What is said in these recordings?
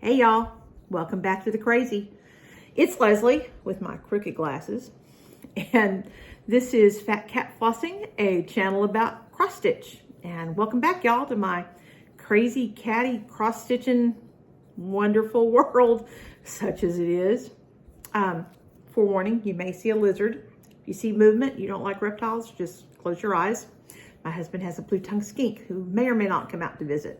Hey y'all, welcome back to the crazy. It's Leslie with my crooked glasses, and this is Fat Cat Flossing, a channel about cross stitch. And welcome back y'all to my crazy catty cross stitching wonderful world, such as it is. Forewarning, you may see a lizard. If you see movement, you don't like reptiles, just close your eyes. My husband has a blue-tongued skink who may or may not come out to visit.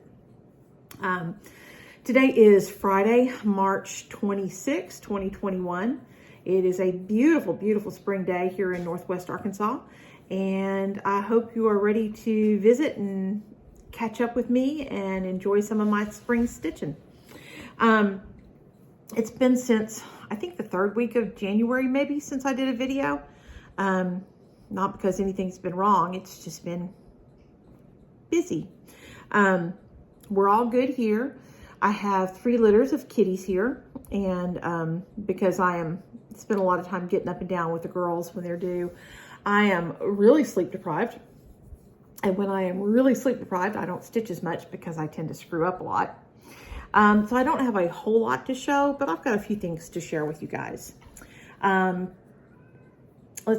Today is Friday, March 26, 2021. It is a beautiful, beautiful spring day here in Northwest Arkansas, and I hope you are ready to visit and catch up with me and enjoy some of my spring stitching. It's been since, I think the third week of January maybe, since I did a video. Not because anything's been wrong, it's just been busy. We're all good here. I have 3 litters of kitties here, and because I spend a lot of time getting up and down with the girls when they're due, I am really sleep deprived. And when I am really sleep deprived, I don't stitch as much because I tend to screw up a lot. So I don't have a whole lot to show, but I've got a few things to share with you guys. Let's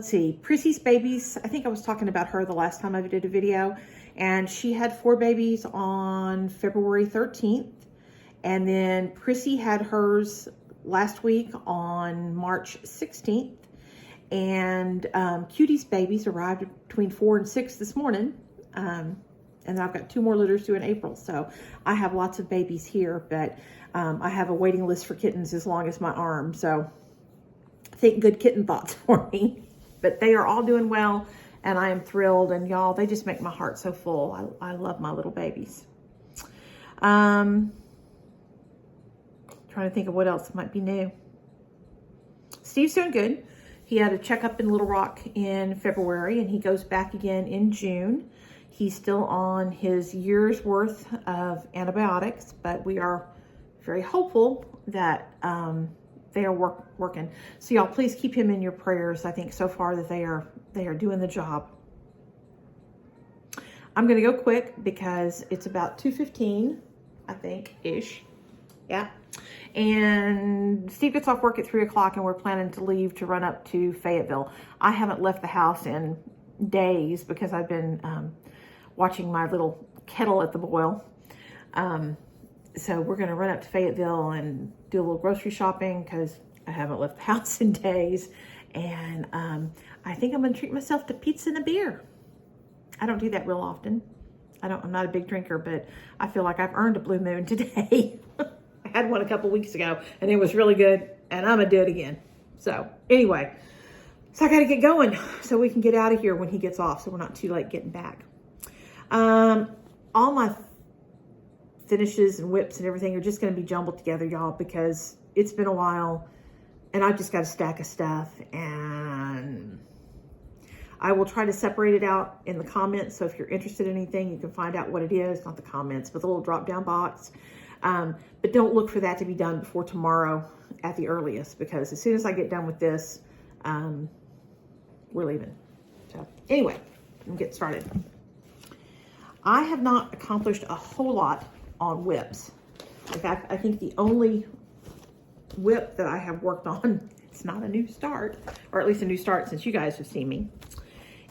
see, Prissy's babies. I think I was talking about her the last time I did a video, and she had 4 babies on February 13th. And then Prissy had hers last week on March 16th. And Cutie's babies arrived between 4 and 6 this morning. And then I've got 2 more litters due in April. So I have lots of babies here, but I have a waiting list for kittens as long as my arm. So think good kitten thoughts for me. But they are all doing well, and I am thrilled. And y'all, they just make my heart so full. I love my little babies. Trying to think of what else might be new. Steve's doing good. He had a checkup in Little Rock in February, and he goes back again in June. He's still on his year's worth of antibiotics, but we are very hopeful that they are working. So y'all, please keep him in your prayers. I think so far that they are doing the job. I'm gonna go quick because it's about 2:15, I think, ish. Yeah. And Steve gets off work at 3 o'clock, and we're planning to leave to run up to Fayetteville. I haven't left the house in days because I've been watching my little kettle at the boil. So we're going to run up to Fayetteville and do a little grocery shopping because I haven't left the house in days. And I think I'm going to treat myself to pizza and a beer. I don't do that real often. I'm not a big drinker, but I feel like I've earned a blue moon today. I had one a couple weeks ago, and it was really good, and I'm going to do it again. So anyway, so I got to get going so we can get out of here when he gets off, so we're not too late getting back. All my finishes and whips and everything are just going to be jumbled together, y'all, because it's been a while and I've just got a stack of stuff, and I will try to separate it out in the comments. So if you're interested in anything, you can find out what it is, not the comments, but the little drop down box. But don't look for that to be done before tomorrow at the earliest, because as soon as I get done with this, we're leaving. So anyway, I'm getting started. I have not accomplished a whole lot on whips. In fact, I think the only whip that I have worked on, it's not a new start, or at least a new start since you guys have seen me,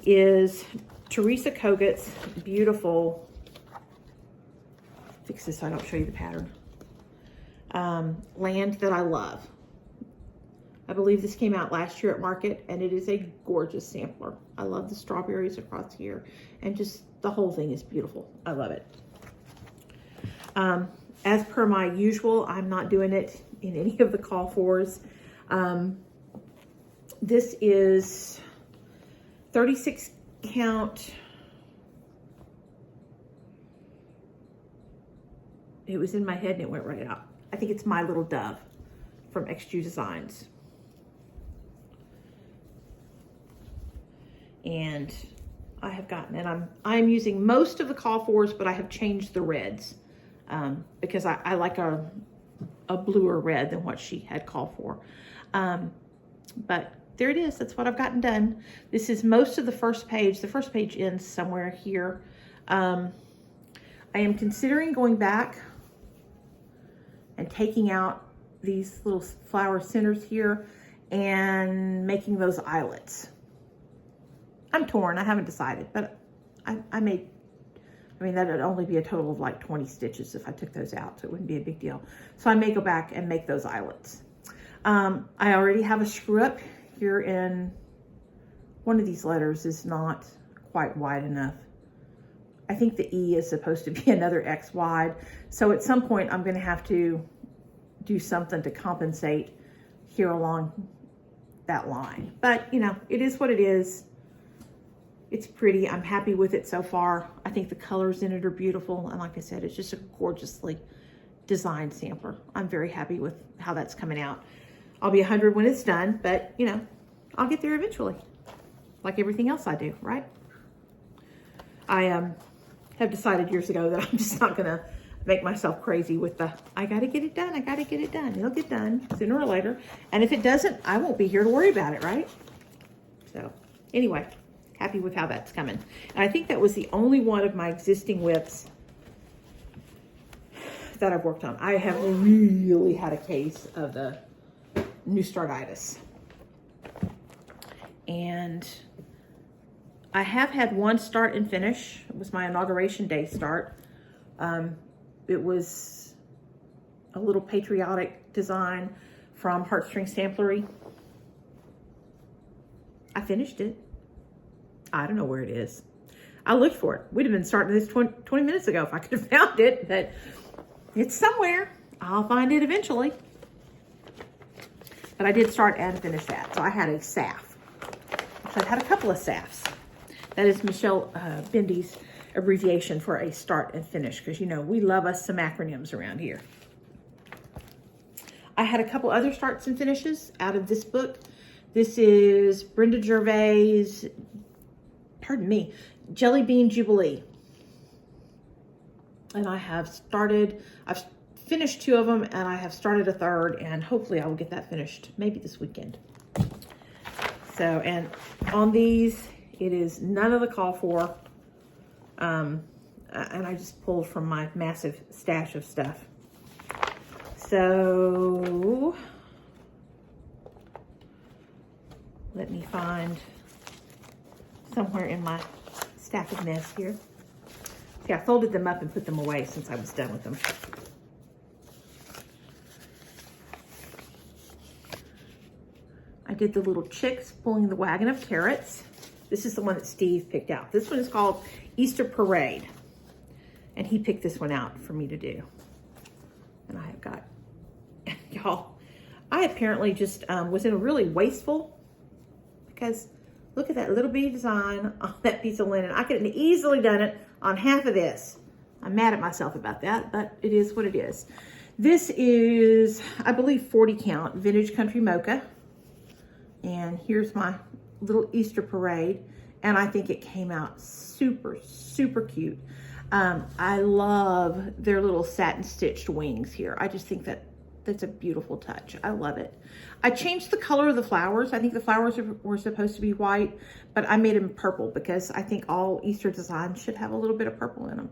is Teresa Kogut's beautiful, fix this so I don't show you the pattern, Land That I Love. I believe this came out last year at market, and it is a gorgeous sampler. I love the strawberries across here, and just the whole thing is beautiful. I love it. As per my usual, I'm not doing it in any of the call fors. This is 36 count. It was in my head and it went right out. I think it's My Little Dove from XG Designs. And I have gotten, and I'm using most of the call fors, but I have changed the reds because I like a bluer red than what she had called for. But there it is. That's what I've gotten done. This is most of the first page. The first page ends somewhere here. I am considering going back and taking out these little flower centers here and making those eyelets. I'm torn, I haven't decided, but I mean, that would only be a total of like 20 stitches if I took those out, so it wouldn't be a big deal. So I may go back and make those eyelets. I already have a screw up here in one of these letters is not quite wide enough. I think the E is supposed to be another X wide. So at some point I'm gonna have to do something to compensate here along that line. But you know, it is what it is. It's pretty, I'm happy with it so far. I think the colors in it are beautiful. And like I said, it's just a gorgeously designed sampler. I'm very happy with how that's coming out. I'll be 100 when it's done, but you know, I'll get there eventually. Like everything else I do, right? I have decided years ago that I'm just not gonna make myself crazy with the, I gotta get it done, I gotta get it done. It'll get done sooner or later. And if it doesn't, I won't be here to worry about it, right? So anyway, happy with how that's coming. And I think that was the only one of my existing whips that I've worked on. I have really had a case of the new startitis. And I have had one start and finish. It was my inauguration day start. It was a little patriotic design from Heartstring Samplery. I finished it. I don't know where it is. I looked for it. We'd have been starting this 20 minutes ago if I could have found it, but it's somewhere. I'll find it eventually. But I did start and finish that. So I had a SAF. So I had a couple of SAFs. That is Michelle Bindy's abbreviation for a start and finish, because you know, we love us some acronyms around here. I had a couple other starts and finishes out of this book. This is Brenda Gervais, pardon me, Jelly Bean Jubilee. And I've finished 2 of them, and I have started a 3rd, and hopefully I will get that finished maybe this weekend. So, and on these, it is none of the call for, and I just pulled from my massive stash of stuff. So let me find somewhere in my stack of mess here. See, I folded them up and put them away since I was done with them. I did the little chicks pulling the wagon of carrots. This is the one that Steve picked out. This one is called Easter Parade. And he picked this one out for me to do. And I have got, y'all, I apparently just was in a really wasteful, because look at that little bitty design on that piece of linen. I could have easily done it on half of this. I'm mad at myself about that, but it is what it is. This is, I believe, 40 count Vintage Country Mocha. And here's my little Easter Parade. And I think it came out super, super cute. I love their little satin stitched wings here. I just think that that's a beautiful touch. I love it. I changed the color of the flowers. I think the flowers were supposed to be white, but I made them purple because I think all Easter designs should have a little bit of purple in them.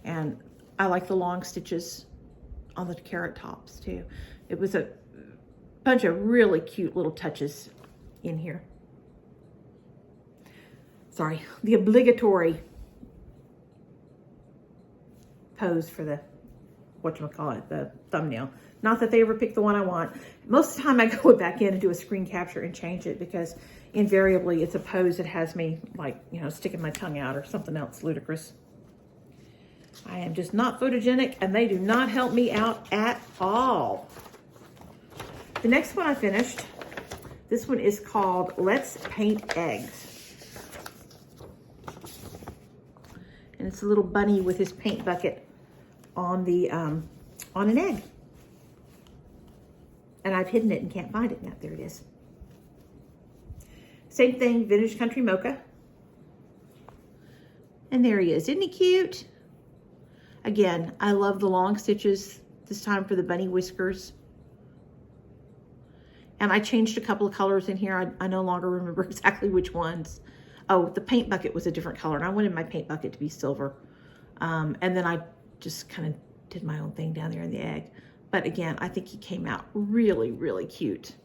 And I like the long stitches on the carrot tops too. It was a bunch of really cute little touches in here. Sorry, the obligatory pose for the, whatchamacallit, the thumbnail. Not that they ever pick the one I want. Most of the time I go back in and do a screen capture and change it, because invariably it's a pose that has me like, you know, sticking my tongue out or something else ludicrous. I am just not photogenic, and they do not help me out at all. The next one I finished, this one is called Let's Paint Eggs. And it's a little bunny with his paint bucket on the on an egg. And I've hidden it and can't find it now. There it is. Same thing, Vintage Country Mocha. And there he is. Isn't he cute? Again, I love the long stitches this time for the bunny whiskers. And I changed a couple of colors in here. I no longer remember exactly which ones. Oh, the paint bucket was a different color, and I wanted my paint bucket to be silver. And then I just kind of did my own thing down there in the egg. But again, I think he came out really, really cute.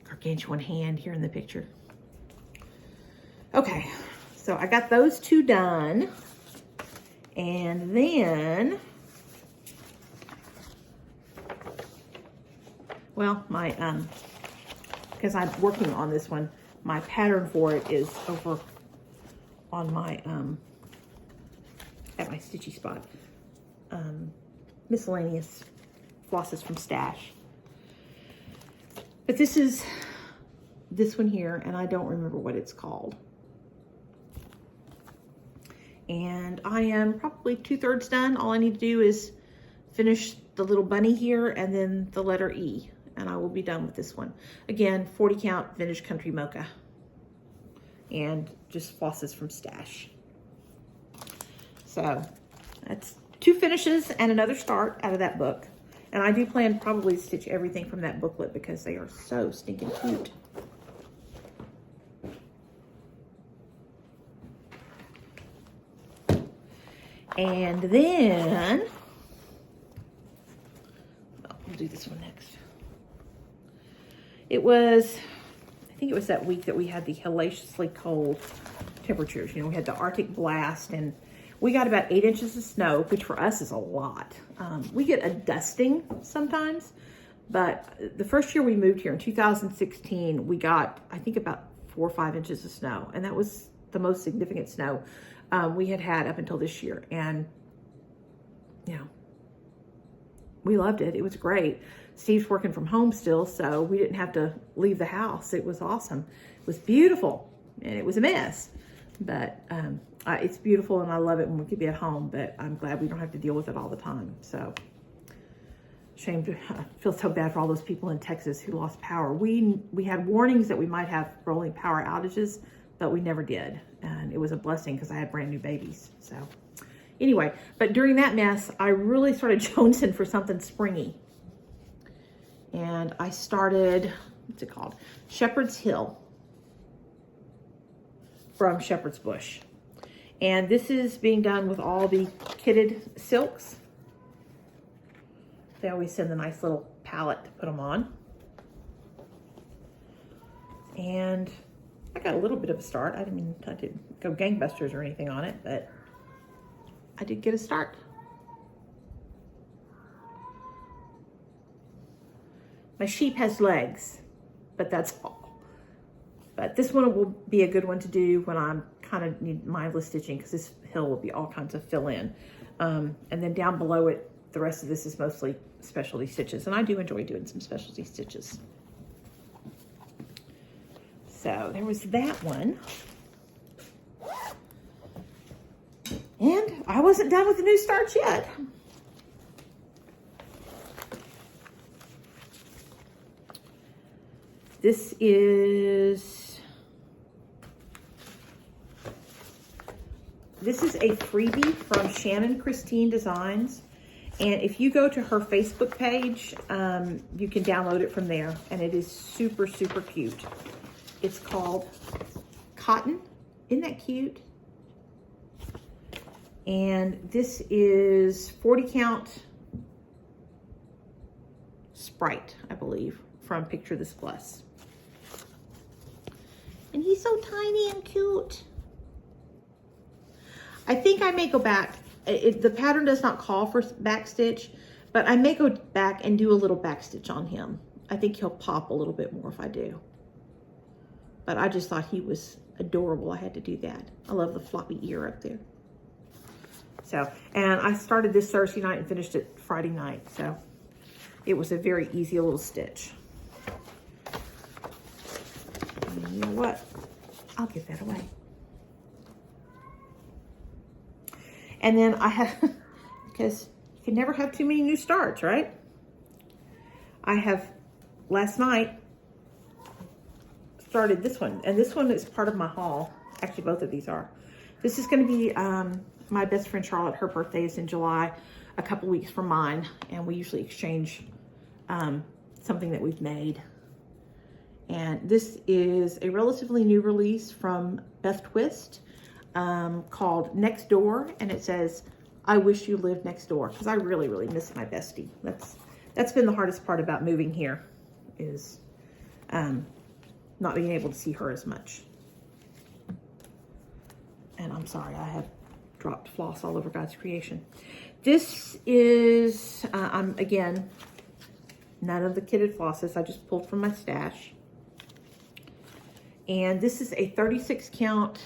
Gargantuan hand here in the picture. Okay, so I got those two done. And then, well, my, because I'm working on this one, my pattern for it is over on my, at my Stitchy spot. Miscellaneous flosses from Stash. But this is this one here, and I don't remember what it's called. And I am probably 2/3 done. All I need to do is finish the little bunny here and then the letter E, and I will be done with this one. Again, 40 count vintage country mocha. And just flosses from Stash. So that's 2 finishes and another start out of that book. And I do plan probably to stitch everything from that booklet because they are so stinking cute. And then, we'll do this one next. It was, I think it was that week that we had the hellaciously cold temperatures. You know, we had the Arctic blast and we got about 8 inches of snow, which for us is a lot. We get a dusting sometimes, but the first year we moved here in 2016, we got, I think, about 4 or 5 inches of snow. And that was the most significant snow we had had up until this year. And, you know, we loved it. It was great. Steve's working from home still, so we didn't have to leave the house. It was awesome. It was beautiful, and it was a mess. But it's beautiful, and I love it when we could be at home, but I'm glad we don't have to deal with it all the time. So, I feel so bad for all those people in Texas who lost power. We had warnings that we might have rolling power outages, but we never did. And it was a blessing because I had brand new babies. So anyway, but during that mess, I really started jonesing for something springy. And I started, what's it called? Shepherd's Hill from Shepherd's Bush. And this is being done with all the kitted silks. They always send a nice little palette to put them on. And I got a little bit of a start. I didn't go gangbusters or anything on it, but I did get a start. My sheep has legs, but that's all. But this one will be a good one to do when I'm kind of need mindless stitching, because this hill will be all kinds of fill in. And then down below it, the rest of this is mostly specialty stitches, and I do enjoy doing some specialty stitches. So there was that one. And I wasn't done with the new starts yet. This is a freebie from Shannon Christine Designs. And if you go to her Facebook page, you can download it from there. And it is super, super cute. It's called Cotton. Isn't that cute? And this is 40 count Sprite, I believe, from Picture This Plus. And he's so tiny and cute. I think I may go back. The pattern does not call for back stitch, but I may go back and do a little back stitch on him. I think he'll pop a little bit more if I do. But I just thought he was adorable. I had to do that. I love the floppy ear up there. So, and I started this Thursday night and finished it Friday night. So it was a very easy little stitch. And you know what? I'll give that away. And then I have, because you can never have too many new starts, right? I have, last night, started this one. And this one is part of my haul. Actually, both of these are. This is going to be my best friend Charlotte. Her birthday is in July, a couple weeks from mine. And we usually exchange something that we've made. And this is a relatively new release from Beth Twist. called Next Door, and it says, I wish you lived next door, because I really, really miss my bestie. That's been the hardest part about moving here, is not being able to see her as much. And I'm sorry, I have dropped floss all over God's creation. This is, again, none of the kitted flosses. I just pulled from my stash. And this is a 36 count.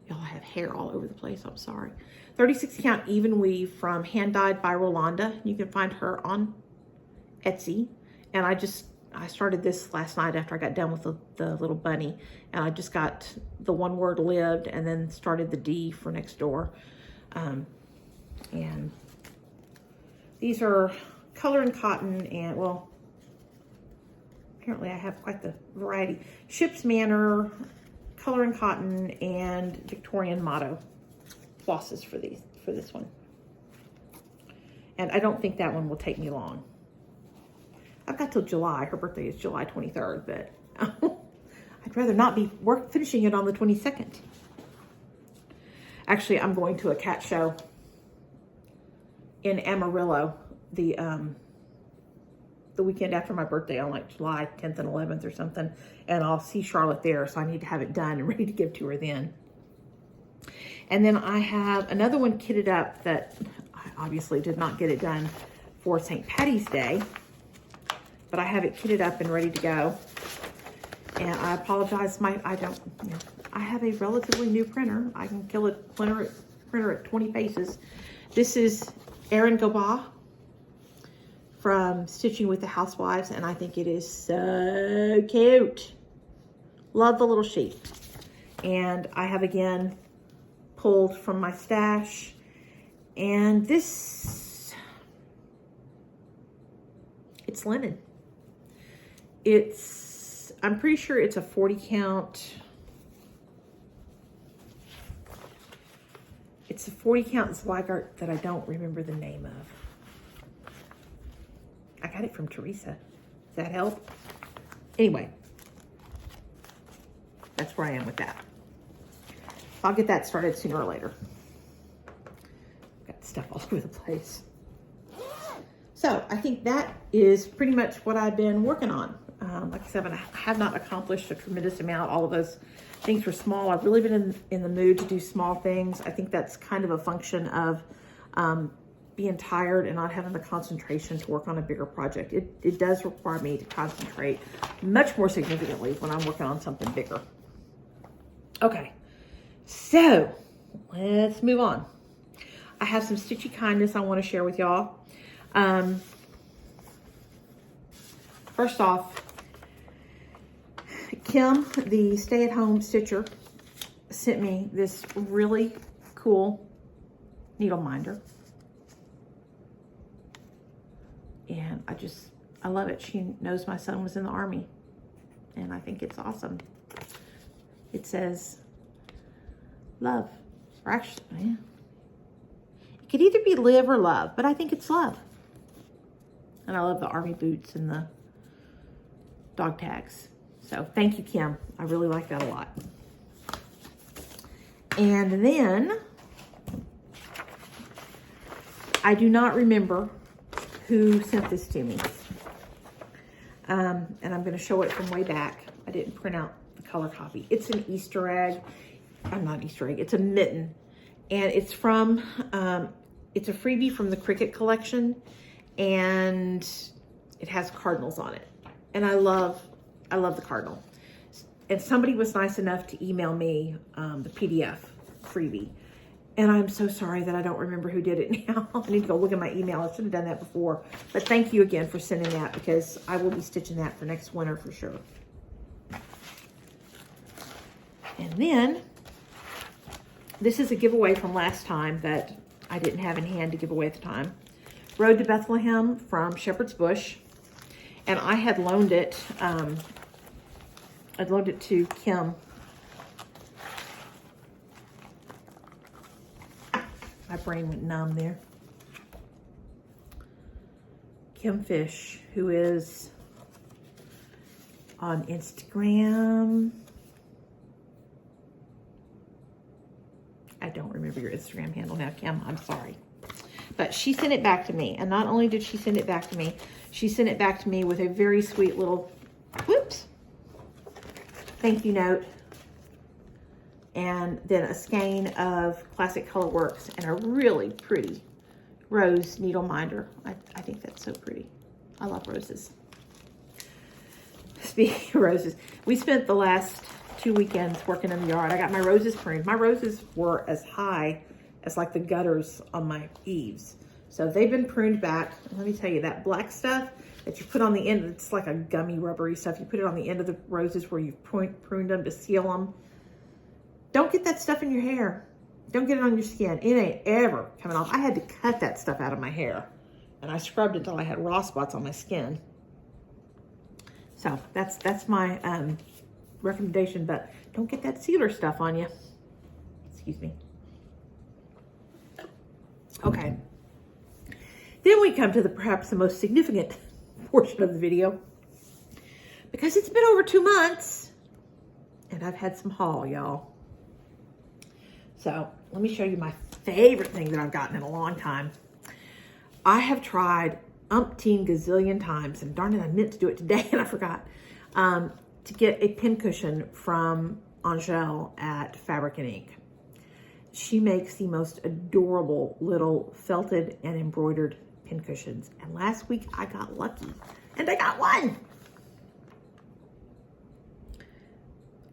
Y'all have hair all over the place, I'm sorry. 36 count even weave from Hand Dyed by Rolanda. You can find her on Etsy. And I started this last night after I got done with the little bunny. And I just got the one word lived and then started the D for Next Door. And these are color and cotton, and well, apparently I have quite the variety. Ships Manor, color and cotton, and Victorian motto flosses for this one. And I don't think that one will take me long. I've got till July. Her birthday is July 23rd, but I'd rather not be finishing it on the 22nd. Actually, I'm going to a cat show in Amarillo the weekend after my birthday, on like July 10th and 11th or something, and I'll see Charlotte there, so I need to have it done and ready to give to her then. And then I have another one kitted up that I obviously did not get it done for St. Patty's Day, but I have it kitted up and ready to go. And I apologize, I have a relatively new printer. I can kill a printer at 20 paces. This is Erin Baaaaa from Stitching with the Housewives, and I think it is so cute. Love the little sheet. And I have again pulled from my stash, and it's linen. I'm pretty sure it's a 40 count. It's a 40 count Zweigart that I don't remember the name of. I got it from Teresa. Does that help? Anyway, that's where I am with that. I'll get that started sooner or later. Got stuff all over the place. So I think that is pretty much what I've been working on. Like I said, I have not accomplished a tremendous amount. All of those things were small. I've really been in the mood to do small things. I think that's kind of a function of being tired and not having the concentration to work on a bigger project. It does require me to concentrate much more significantly when I'm working on something bigger. Okay, so let's move on. I have some Stitchy kindness I want to share with y'all. First off, Kim, the stay-at-home stitcher, sent me this really cool needle minder. And I love it. She knows my son was in the Army, and I think it's awesome. It says love, or actually, yeah. It could either be live or love, but I think it's love. And I love the Army boots and the dog tags. So thank you, Kim. I really like that a lot. And then I do not remember who sent this to me. And I'm going to show it from way back. I didn't print out the color copy. It's an Easter egg. Not Easter egg. It's a mitten. And it's from, it's a freebie from the Cricket collection. And it has cardinals on it. And I love the cardinal. And somebody was nice enough to email me the PDF freebie. And I'm so sorry that I don't remember who did it now. I need to go look at my email. I should have done that before. But thank you again for sending that, because I will be stitching that for next winter for sure. And then, this is a giveaway from last time that I didn't have in hand to give away at the time. Road to Bethlehem from Shepherd's Bush. And I had loaned it, I'd loaned it to Kim. My brain went numb there. Kim Fish, who is on Instagram. remember your Instagram handle now, Kim. I'm sorry. But she sent it back to me. And not only did she send it back to me, she sent it back to me with a very sweet little, whoops, thank you note. And then a skein of Classic Color Works and a really pretty rose needle minder. I think that's so pretty. I love roses. Speaking of roses, we spent the last 2 weekends working in the yard. I got my roses pruned. My roses were as high as like the gutters on my eaves. So they've been pruned back. And let me tell you, that black stuff that you put on the end, it's like a gummy rubbery stuff. You put it on the end of the roses where you've pruned them to seal them. Don't get that stuff in your hair. Don't get it on your skin. It ain't ever coming off. I had to cut that stuff out of my hair. And I scrubbed it until I had raw spots on my skin. So that's my recommendation, but don't get that sealer stuff on you. Excuse me. Okay. Then we come to perhaps the most significant portion of the video, because it's been over 2 months and I've had some haul, y'all. So let me show you my favorite thing that I've gotten in a long time. I have tried umpteen gazillion times, and darn it, I meant to do it today and I forgot, to get a pincushion from Angèle at Fabric and Ink. She makes the most adorable little felted and embroidered pincushions. And last week I got lucky and I got one.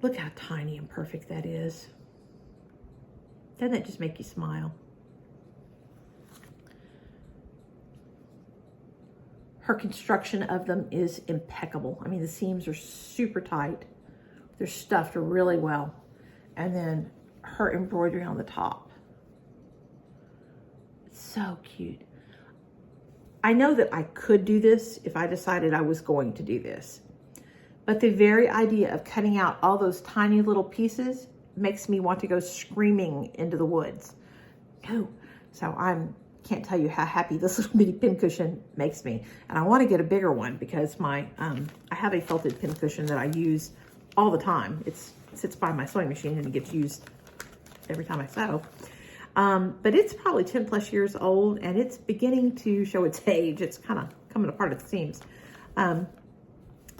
Look how tiny and perfect that is. Doesn't that just make you smile? Her construction of them is impeccable. I mean, the seams are super tight. They're stuffed really well. And then her embroidery on the top. It's so cute. I know that I could do this if I decided I was going to do this. But the very idea of cutting out all those tiny little pieces makes me want to go screaming into the woods. No. So can't tell you how happy this little bitty pincushion makes me. And I want to get a bigger one because I have a felted pincushion that I use all the time. It sits by my sewing machine and it gets used every time I sew. But it's probably 10 plus years old and it's beginning to show its age. It's kind of coming apart at the seams. So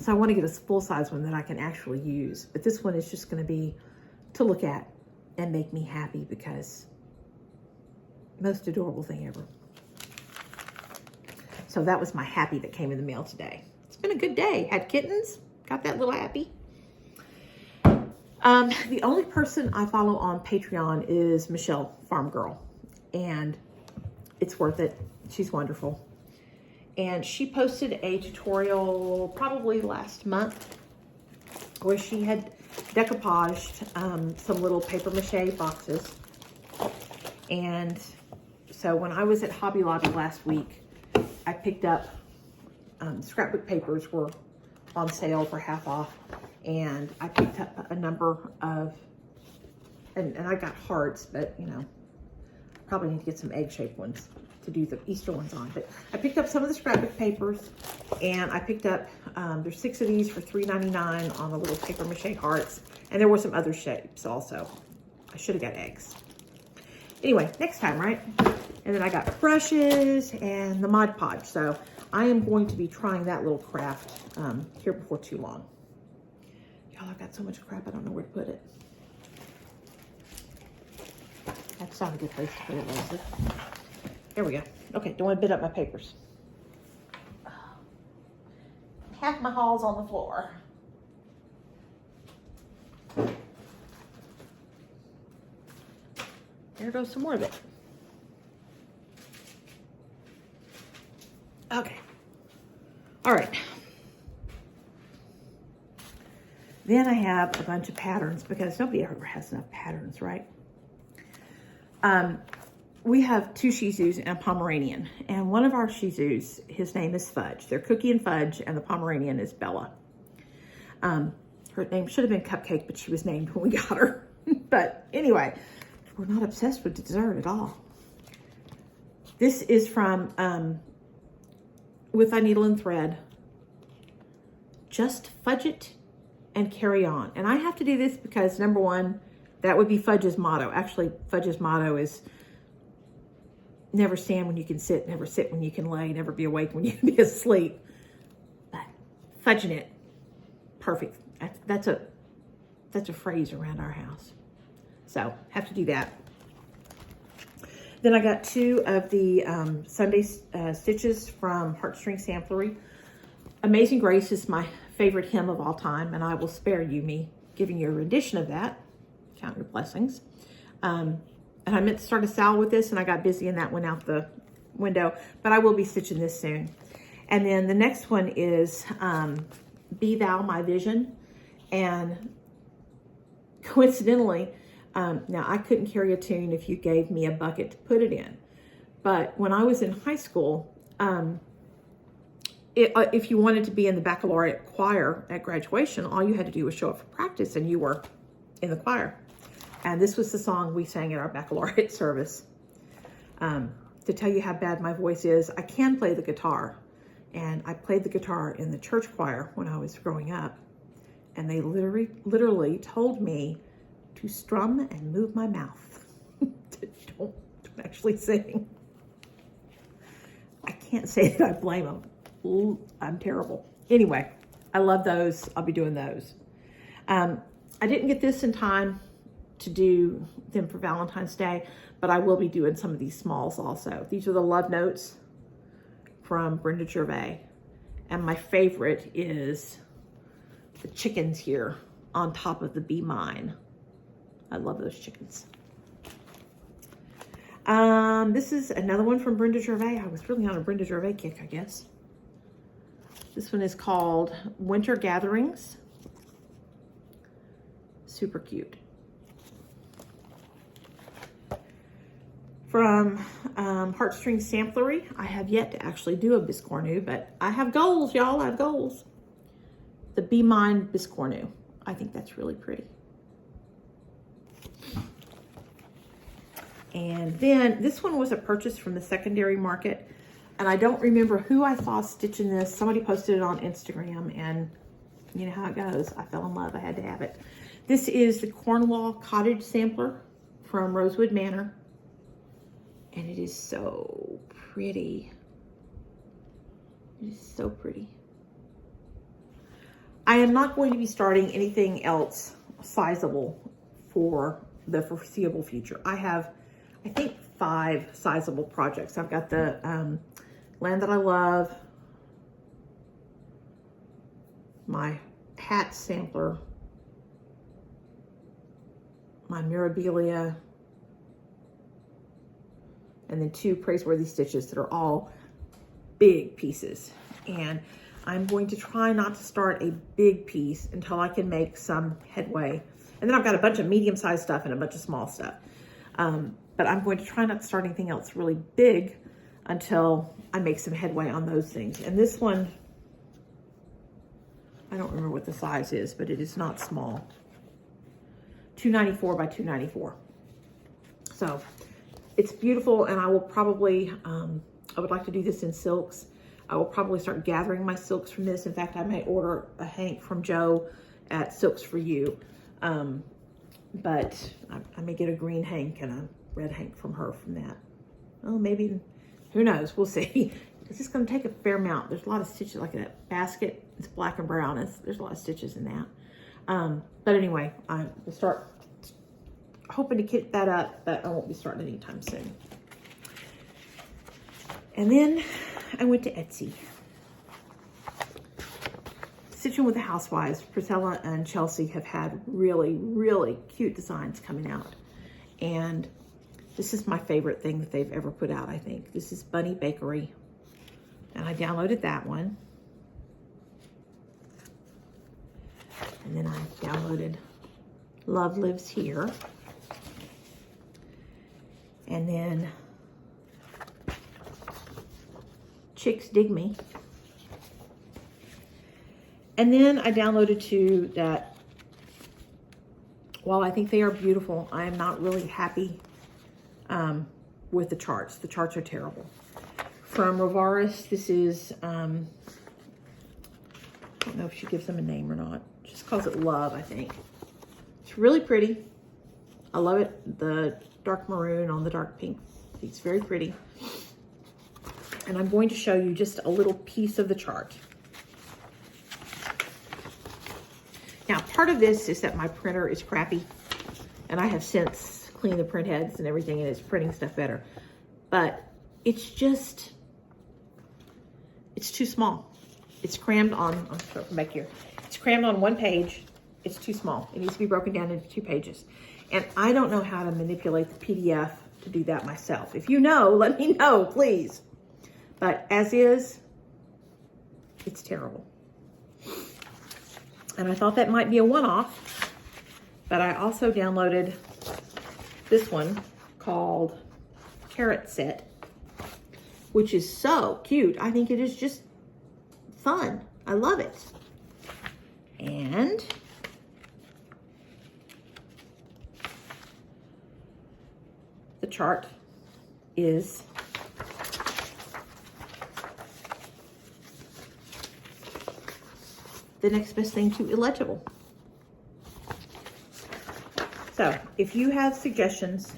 I want to get a full size one that I can actually use. But this one is just going to be to look at and make me happy because most adorable thing ever. So that was my happy that came in the mail today. It's been a good day. Had kittens, got that little happy. The only person I follow on Patreon is Michelle Farm Girl, and it's worth it. She's wonderful. And she posted a tutorial probably last month where she had decoupaged some little paper mache boxes. And so when I was at Hobby Lobby last week, I picked up scrapbook papers were on sale for half off. And I picked up a number of, and I got hearts, but you know, probably need to get some egg-shaped ones to do the Easter ones on. But I picked up some of the scrapbook papers, and I picked up, there's 6 of these for $3.99 on the little paper mache hearts. And there were some other shapes also. I should have got eggs. Anyway, next time, right? And then I got brushes and the Mod Podge. So I am going to be trying that little craft here before too long. Y'all, I've got so much crap, I don't know where to put it. That's not a good place to put it, Leslie. There we go. Okay, don't want to bit up my papers. Half my haul's on the floor. There goes some more of it. Okay. All right. Then I have a bunch of patterns because nobody ever has enough patterns, right? We have 2 Shih Tzus and a Pomeranian. And one of our Shih Tzus, his name is Fudge. They're Cookie and Fudge, and the Pomeranian is Bella. Her name should have been Cupcake, but she was named when we got her. But anyway, we're not obsessed with dessert at all. This is from With a Needle and Thread. Just Fudge It and Carry On. And I have to do this because, number one, That would be Fudge's motto. Actually, Fudge's motto is never stand when you can sit, never sit when you can lay, never be awake when you can be asleep. But fudging it, perfect. That's a phrase around our house. So have to do that. Then I got 2 of the Sunday stitches from Heartstring Samplery. Amazing Grace is my favorite hymn of all time, and I will spare you me giving you a rendition of that. Count your blessings. And I meant to start a salve with this, and I got busy and that went out the window, but I will be stitching this soon. And then the next one is Be Thou My Vision. And coincidentally, now I couldn't carry a tune if you gave me a bucket to put it in. But when I was in high school, if you wanted to be in the baccalaureate choir at graduation, all you had to do was show up for practice and you were in the choir. And this was the song we sang at our baccalaureate service. To tell you how bad my voice is, I can play the guitar. And I played the guitar in the church choir when I was growing up. And they literally told me to strum and move my mouth. don't actually sing. I can't say that I blame them. Ooh, I'm terrible. Anyway, I love those. I'll be doing those. I didn't get this in time to do them for Valentine's Day, but I will be doing some of these smalls also. These are the love notes from Brenda Gervais. And my favorite is the chickens here on top of the Be Mine. I love those chickens. This is another one from Brenda Gervais. I was really on a Brenda Gervais kick, I guess. This one is called Winter Gatherings. Super cute. From Heartstring Samplery. I have yet to actually do a Biscornu, but I have goals, y'all. I have goals. The Be Mine Biscornu. I think that's really pretty. And then this one was a purchase from the secondary market. And I don't remember who I saw stitching this. Somebody posted it on Instagram, and you know how it goes. I fell in love. I had to have it. This is the Cornwall Cottage sampler from Rosewood Manor. And it is so pretty. It is so pretty. I am not going to be starting anything else sizable for the foreseeable future. I have, I think, 5 sizable projects. I've got the Land That I Love, my hat sampler, my Mirabilia, and then 2 Praiseworthy Stitches that are all big pieces. And I'm going to try not to start a big piece until I can make some headway. And then I've got a bunch of medium-sized stuff and a bunch of small stuff. But I'm going to try not to start anything else really big until I make some headway on those things. And this one, I don't remember what the size is, but it is not small. 294 by 294. So it's beautiful, and I will probably, I would like to do this in silks. I will probably start gathering my silks from this. In fact, I may order a hank from Joe at Silks For You. But I may get a green hank and a red hank from her from that. Oh, maybe, who knows? We'll see. It's just going to take a fair amount. There's a lot of stitches, like in that basket. It's black and brown. There's a lot of stitches in that. But anyway, I will start hoping to get that up, but I won't be starting anytime soon. And then I went to Etsy. Stitching with the Housewives, Priscilla and Chelsea have had really, really cute designs coming out. And this is my favorite thing that they've ever put out, I think. This is Bunny Bakery. And I downloaded that one. And then I downloaded Love Lives Here. And then Chicks Dig Me. And then I downloaded 2 that, while I think they are beautiful, I am not really happy with the charts. The charts are terrible. From Rovaris, this is, I don't know if she gives them a name or not. She just calls it Love, I think. It's really pretty. I love it. The dark maroon on the dark pink. It's very pretty. And I'm going to show you just a little piece of the chart. Now, part of this is that my printer is crappy, and I have since cleaned the print heads and everything, and it's printing stuff better. But it's just, it's too small. It's crammed on, I'll show it from back here. It's crammed on one page. It's too small. It needs to be broken down into 2 pages. And I don't know how to manipulate the PDF to do that myself. If you know, let me know, please. But as is, it's terrible. And I thought that might be a one-off, but I also downloaded this one called Carrot Set, which is so cute. I think it is just fun. I love it. And the chart is the next best thing to illegible. So if you have suggestions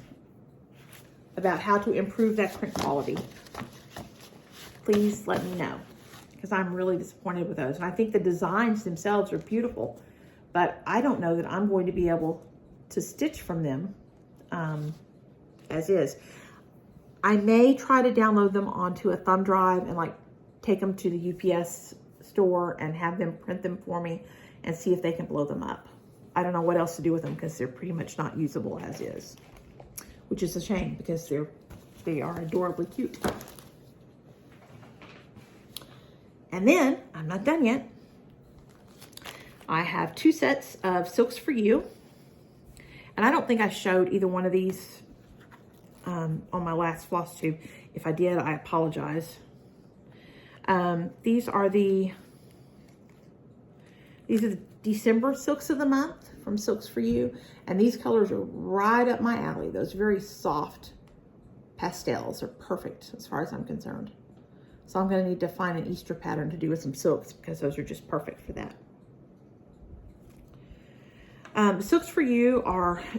about how to improve that print quality, please let me know, because I'm really disappointed with those. And I think the designs themselves are beautiful, but I don't know that I'm going to be able to stitch from them as is. I may try to download them onto a thumb drive and like take them to the UPS store and have them print them for me and see if they can blow them up. I don't know what else to do with them because they're pretty much not usable as is, which is a shame because they are adorably cute. And then I'm not done yet. I have 2 sets of Silks for You, and I don't think I showed either one of these on my last FlossTube. If I did, I apologize. These are the December Silks of the Month from Silks for You. And these colors are right up my alley. Those very soft pastels are perfect as far as I'm concerned. So I'm going to need to find an Easter pattern to do with some silks because those are just perfect for that. Silks for You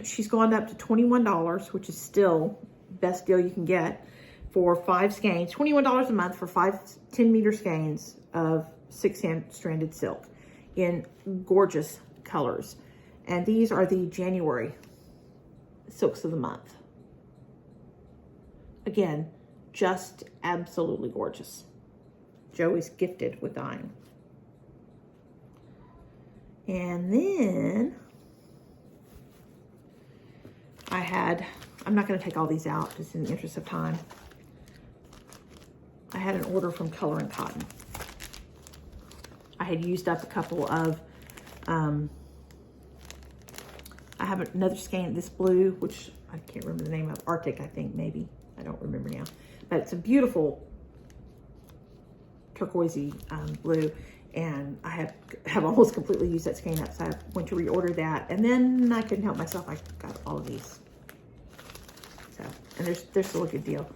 she's gone up to $21, which is still best deal you can get for 5 skeins. $21 a month for 5 10-meter skeins of 6-stranded silk in gorgeous colors. And these are the January Silks of the Month. Again, just absolutely gorgeous. Joe is gifted with dyeing. And then I'm not going to take all these out just in the interest of time. I had an order from Color and Cotton. I had used up a couple of, I have another skein, this blue, which I can't remember the name of, Arctic, I think, maybe. I don't remember now. But it's a beautiful turquoisey blue, and I have almost completely used that skein up, so I went to reorder that, and then I couldn't help myself. I got all of these. So, and they're still a good deal.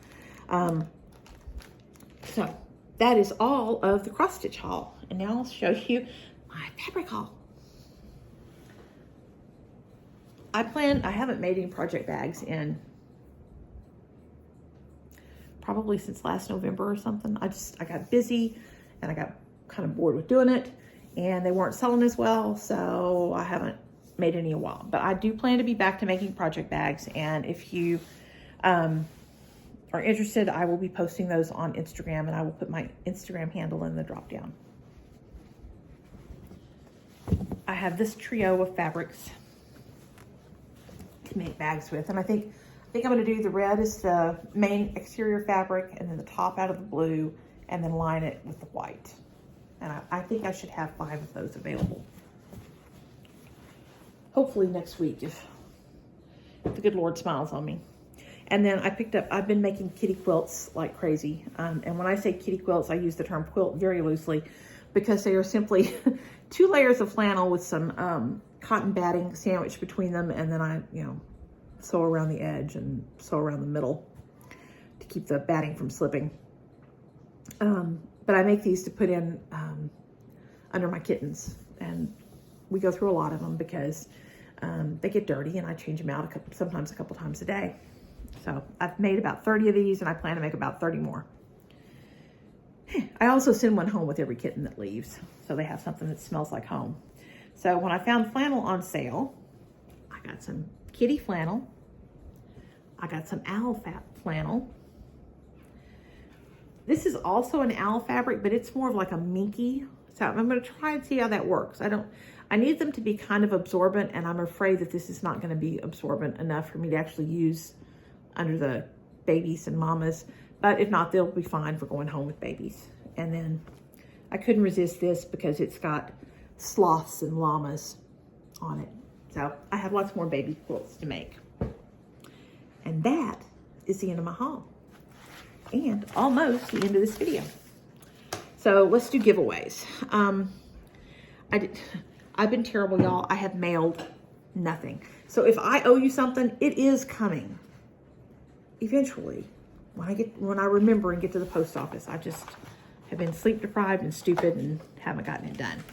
So that is all of the cross stitch haul. And now I'll show you my fabric haul. I haven't made any project bags in probably since last November or something. I got busy and I got kind of bored with doing it, and they weren't selling as well, so I haven't made any in a while. But I do plan to be back to making project bags, and if you are interested, I will be posting those on Instagram, and I will put my Instagram handle in the drop down. I have this trio of fabrics to make bags with, and I think I'm going to do the red as the main exterior fabric, and then the top out of the blue, and then line it with the white. And I think I should have 5 of those available. Hopefully next week, if the good Lord smiles on me. And then I've been making kitty quilts like crazy. And when I say kitty quilts, I use the term quilt very loosely because they are simply 2 layers of flannel with some cotton batting sandwiched between them. And then I, sew around the edge and sew around the middle to keep the batting from slipping. But I make these to put in under my kittens. And we go through a lot of them because They get dirty and I change them out sometimes a couple times a day. So I've made about 30 of these and I plan to make about 30 more. I also send one home with every kitten that leaves, so they have something that smells like home. So when I found flannel on sale, I got some kitty flannel. I got some owl flannel. This is also an owl fabric, but it's more of like a minky. So I'm going to try and see how that works. I need them to be kind of absorbent, and I'm afraid that this is not going to be absorbent enough for me to actually use under the babies and mamas. But if not, they'll be fine for going home with babies. And then I couldn't resist this because it's got sloths and llamas on it. So I have lots more baby quilts to make. And that is the end of my haul. And almost the end of this video. So let's do giveaways. I've been terrible, y'all. I have mailed nothing. So if I owe you something, it is coming eventually. When I remember and get to the post office. I just have been sleep deprived and stupid and haven't gotten it done.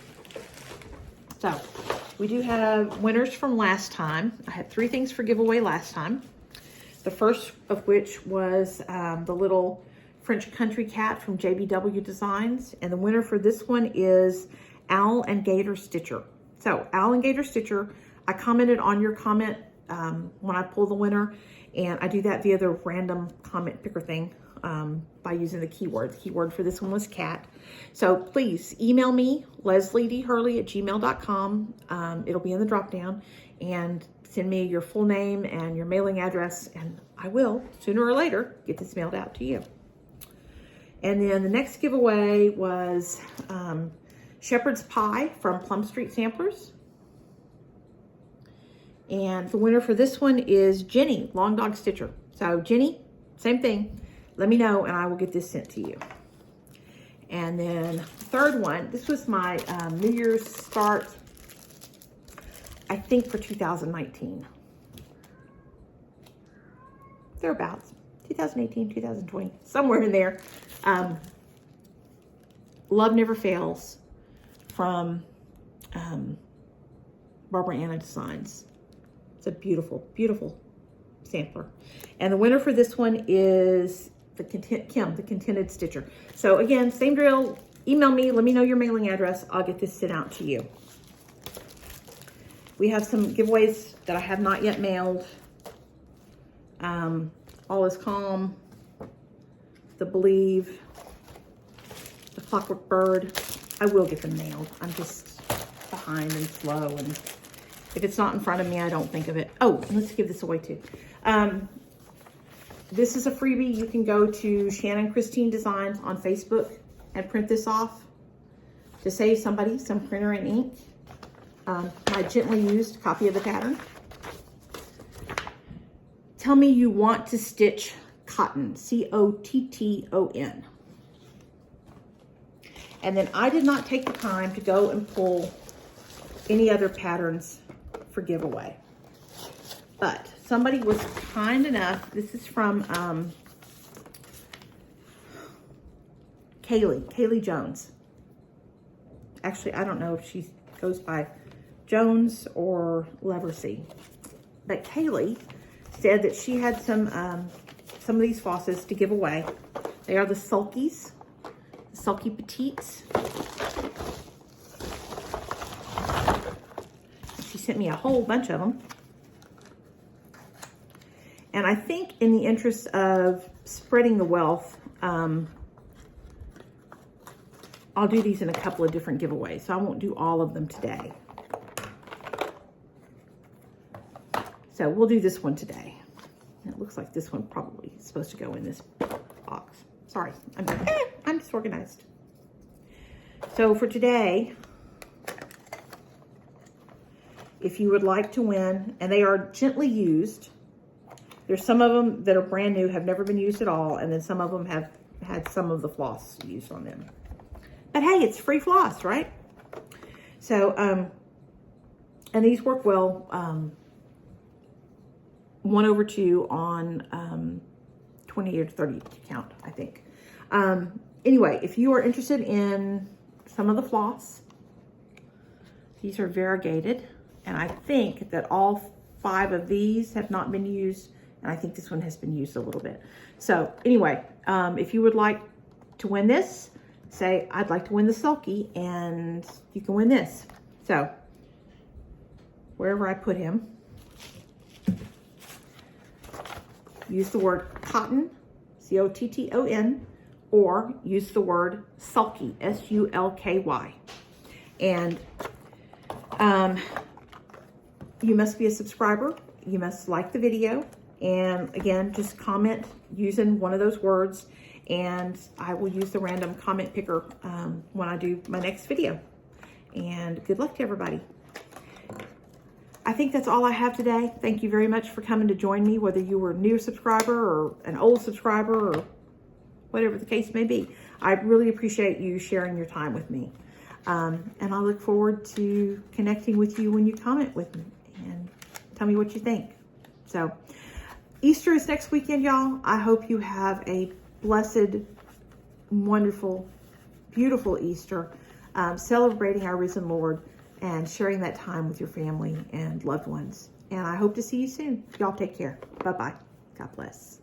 So we do have winners from last time. I had 3 things for giveaway last time. The first of which was the little French country cat from JBW Designs. And the winner for this one is Owl and Gator Stitcher. So Owl and Gator Stitcher, I commented on your comment when I pull the winner. And I do that via the random comment picker thing by using the keyword. The keyword for this one was cat. So please email me, lesliedhurley@gmail.com. It'll be in the drop down. And send me your full name and your mailing address. And I will, sooner or later, get this mailed out to you. And then the next giveaway was Shepherd's Pie from Plum Street Samplers. And the winner for this one is Jenny, Long Dog Stitcher. So Jenny, same thing. Let me know and I will get this sent to you. And then third one, this was my New Year's start, I think for 2019. Thereabouts, 2018, 2020, somewhere in there. Love Never Fails from Barbara Anna Designs. It's a beautiful, beautiful sampler. And the winner for this one is Kim, the Contented Stitcher. So again, same drill. Email me, let me know your mailing address. I'll get this sent out to you. We have some giveaways that I have not yet mailed. All Is Calm, the Believe, the Clockwork Bird. I will get them mailed. I'm just behind and slow, and if it's not in front of me, I don't think of it. Oh, let's give this away too. This is a freebie. You can go to Shannon Christine Designs on Facebook and print this off to save somebody some printer and ink. My gently used copy of the pattern. Tell me you want to stitch cotton, C-O-T-T-O-N. And then I did not take the time to go and pull any other patterns for giveaway. But somebody was kind enough, this is from Kaylee Jones. Actually, I don't know if she goes by Jones or Leversey. But Kaylee said that she had some of these flosses to give away. They are the Sulkies, the Sulky Petites. She sent me a whole bunch of them. And I think in the interest of spreading the wealth, I'll do these in a couple of different giveaways. So I won't do all of them today. So we'll do this one today. And it looks like this one probably is supposed to go in this box. Sorry, I'm disorganized. So for today, if you would like to win, and they are gently used. There's some of them that are brand new, have never been used at all, and then some of them have had some of the floss used on them. But hey, it's free floss, right? So, and these work well, 1/2 on 20 or 30 count, I think. Anyway, if you are interested in some of the floss, these are variegated. And I think that all 5 of these have not been used, and I think this one has been used a little bit. So anyway, if you would like to win this, say, I'd like to win the Sulky, and you can win this. So wherever I put him, use the word cotton, C-O-T-T-O-N, or use the word sulky, S-U-L-K-Y. And you must be a subscriber. You must like the video. And again, just comment using one of those words, and I will use the random comment picker when I do my next video. And good luck to everybody. I think that's all I have today. Thank you very much for coming to join me, whether you were a new subscriber or an old subscriber or whatever the case may be. I really appreciate you sharing your time with me. And I look forward to connecting with you when you comment with me and tell me what you think. So Easter is next weekend, y'all. I hope you have a blessed, wonderful, beautiful Easter, celebrating our risen Lord and sharing that time with your family and loved ones. And I hope to see you soon. Y'all take care. Bye-bye. God bless.